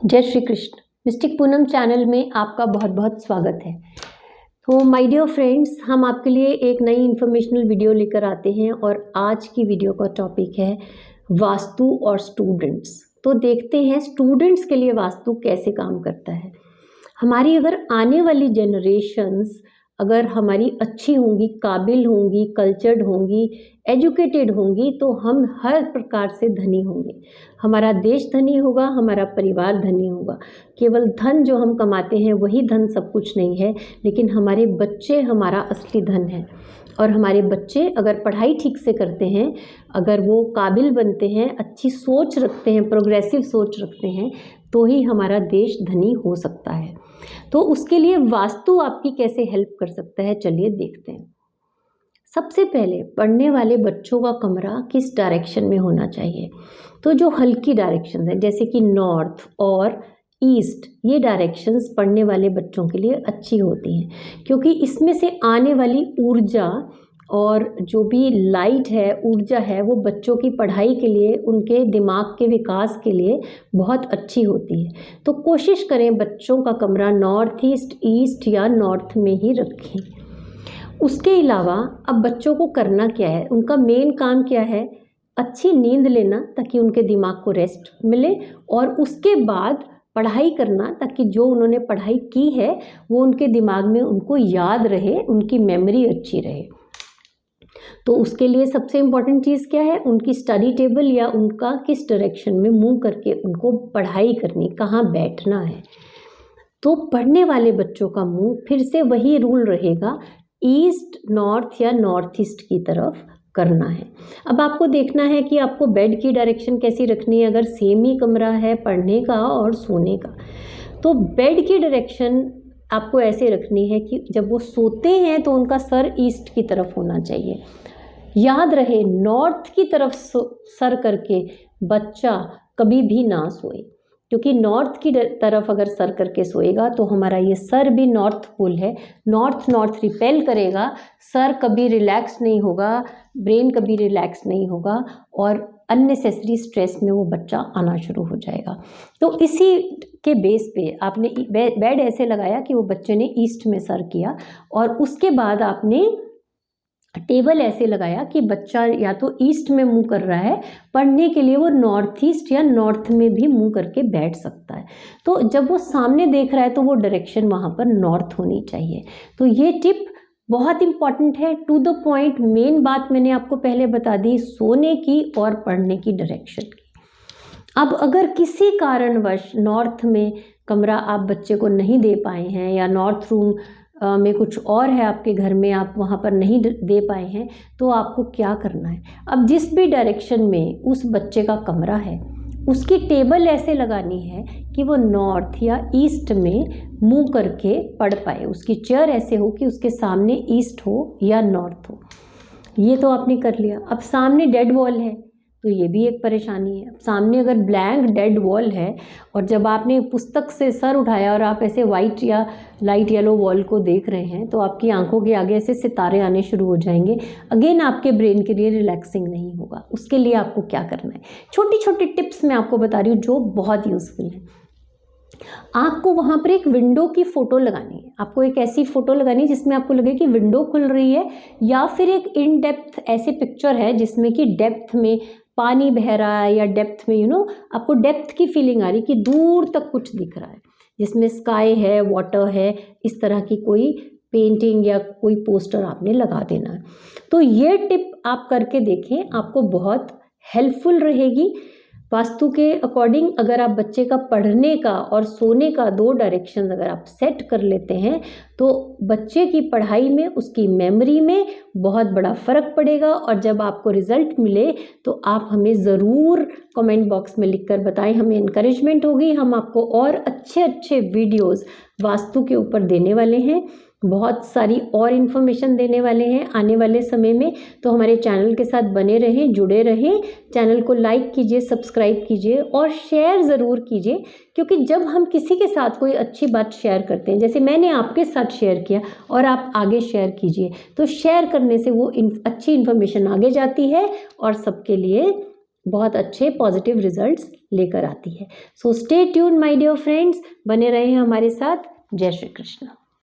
जय Shri Krishna. Mistake Poonam channel में आपका बहुत बहुत स्वागत है। तो माय डियर फ्रेंड्स, हम आपके लिए एक नई इन्फॉर्मेशनल वीडियो लेकर आते हैं और आज की वीडियो का टॉपिक है वास्तु और स्टूडेंट्स। तो देखते हैं स्टूडेंट्स के लिए वास्तु कैसे काम करता है। हमारी अगर आने वाली जनरेशन्स अगर हमारी अच्छी होंगी, काबिल होंगी, कल्चर्ड होंगी, एजुकेटेड होंगी तो हम हर प्रकार से धनी होंगे। हमारा देश धनी होगा, हमारा परिवार धनी होगा। केवल धन जो हम कमाते हैं वही धन सब कुछ नहीं है, लेकिन हमारे बच्चे हमारा असली धन है। और हमारे बच्चे अगर पढ़ाई ठीक से करते हैं, अगर वो काबिल बनते हैं, अच्छी सोच रखते हैं, प्रोग्रेसिव सोच रखते हैं, तो ही हमारा देश धनी हो सकता है। तो उसके लिए वास्तु आपकी कैसे हेल्प कर सकता है, चलिए देखते हैं। सबसे पहले पढ़ने वाले बच्चों का कमरा किस डायरेक्शन में होना चाहिए। तो जो हल्की डायरेक्शंस हैं जैसे कि नॉर्थ और ईस्ट, ये डायरेक्शंस पढ़ने वाले बच्चों के लिए अच्छी होती हैं, क्योंकि इसमें से आने वाली ऊर्जा और जो भी लाइट है, ऊर्जा है, वो बच्चों की पढ़ाई के लिए, उनके दिमाग के विकास के लिए बहुत अच्छी होती है। तो कोशिश करें बच्चों का कमरा नॉर्थ ईस्ट, ईस्ट या नॉर्थ में ही रखें। उसके अलावा अब बच्चों को करना क्या है, उनका मेन काम क्या है, अच्छी नींद लेना ताकि उनके दिमाग को रेस्ट मिले, और उसके बाद पढ़ाई करना ताकि जो उन्होंने पढ़ाई की है वो उनके दिमाग में उनको याद रहे, उनकी मेमोरी अच्छी रहे। तो उसके लिए सबसे इम्पॉर्टेंट चीज़ क्या है, उनकी स्टडी टेबल या उनका किस डायरेक्शन में मुंह करके उनको पढ़ाई करनी, कहाँ बैठना है। तो पढ़ने वाले बच्चों का मुंह फिर से वही रूल रहेगा, ईस्ट नॉर्थ या नॉर्थ ईस्ट की तरफ करना है। अब आपको देखना है कि आपको बेड की डायरेक्शन कैसी रखनी है। अगर सेम ही कमरा है पढ़ने का और सोने का, तो बेड की डायरेक्शन आपको ऐसे रखनी है कि जब वो सोते हैं तो उनका सर ईस्ट की तरफ होना चाहिए। याद रहे, नॉर्थ की तरफ सर करके बच्चा कभी भी ना सोए, क्योंकि नॉर्थ की तरफ अगर सर करके सोएगा तो हमारा ये सर भी नॉर्थ पोल है, नॉर्थ नॉर्थ रिपेल करेगा, सर कभी रिलैक्स नहीं होगा, ब्रेन कभी रिलैक्स नहीं होगा और अननेसेसरी स्ट्रेस में वो बच्चा आना शुरू हो जाएगा। तो इसी के बेस पे आपने बेड ऐसे लगाया कि वो बच्चे ने ईस्ट में सर किया, और उसके बाद आपने टेबल ऐसे लगाया कि बच्चा या तो ईस्ट में मुंह कर रहा है, पढ़ने के लिए वो नॉर्थ ईस्ट या नॉर्थ में भी मुंह करके बैठ सकता है। तो जब वो सामने देख रहा है तो वो डायरेक्शन वहाँ पर नॉर्थ होनी चाहिए। तो ये टिप बहुत इंपॉर्टेंट है, टू द पॉइंट। मेन बात मैंने आपको पहले बता दी, सोने की और पढ़ने की डायरेक्शन की। अब अगर किसी कारणवश नॉर्थ में कमरा आप बच्चे को नहीं दे पाए हैं, या नॉर्थ रूम में कुछ और है आपके घर में, आप वहाँ पर नहीं दे पाए हैं, तो आपको क्या करना है। अब जिस भी डायरेक्शन में उस बच्चे का कमरा है, उसकी टेबल ऐसे लगानी है कि वो नॉर्थ या ईस्ट में मुंह करके पढ़ पाए। उसकी चेयर ऐसे हो कि उसके सामने ईस्ट हो या नॉर्थ हो। ये तो आपने कर लिया। अब सामने डेड वॉल है तो ये भी एक परेशानी है। सामने अगर ब्लैंक डेड वॉल है और जब आपने पुस्तक से सर उठाया और आप ऐसे वाइट या लाइट येलो वॉल को देख रहे हैं, तो आपकी आंखों के आगे ऐसे सितारे आने शुरू हो जाएंगे। अगेन आपके ब्रेन के लिए रिलैक्सिंग नहीं होगा। उसके लिए आपको क्या करना है, छोटी छोटी टिप्स मैं आपको बता रही हूँ जो बहुत यूज़फुल है। आपको वहाँ पर एक विंडो की फ़ोटो लगानी है। आपको एक ऐसी फ़ोटो लगानी है जिसमें आपको लगे कि विंडो खुल रही है, या फिर एक इन डेप्थ ऐसे पिक्चर है जिसमें कि डेप्थ में पानी बह रहा है, या डेप्थ में आपको डेप्थ की फीलिंग आ रही कि दूर तक कुछ दिख रहा है, जिसमें स्काई है, वाटर है, इस तरह की कोई पेंटिंग या कोई पोस्टर आपने लगा देना है। तो ये टिप आप करके देखें, आपको बहुत हेल्पफुल रहेगी। वास्तु के अकॉर्डिंग अगर आप बच्चे का पढ़ने का और सोने का दो डायरेक्शन अगर आप सेट कर लेते हैं, तो बच्चे की पढ़ाई में, उसकी मेमोरी में बहुत बड़ा फ़र्क पड़ेगा। और जब आपको रिज़ल्ट मिले तो आप हमें ज़रूर कमेंट बॉक्स में लिखकर बताएं, हमें इनकरेजमेंट होगी। हम आपको और अच्छे अच्छे वीडियोज़ वास्तु के ऊपर देने वाले हैं, बहुत सारी और इन्फॉर्मेशन देने वाले हैं आने वाले समय में। तो हमारे चैनल के साथ बने रहें, जुड़े रहें। चैनल को लाइक कीजिए, सब्सक्राइब कीजिए और शेयर ज़रूर कीजिए, क्योंकि जब हम किसी के साथ कोई अच्छी बात शेयर करते हैं, जैसे मैंने आपके साथ शेयर किया और आप आगे शेयर कीजिए, तो शेयर करने से वो अच्छी इन्फॉर्मेशन आगे जाती है और सबके लिए बहुत अच्छे पॉजिटिव रिजल्ट्स लेकर आती है। So stay tune my dear friends, बने रहे हमारे साथ। जय श्री कृष्ण।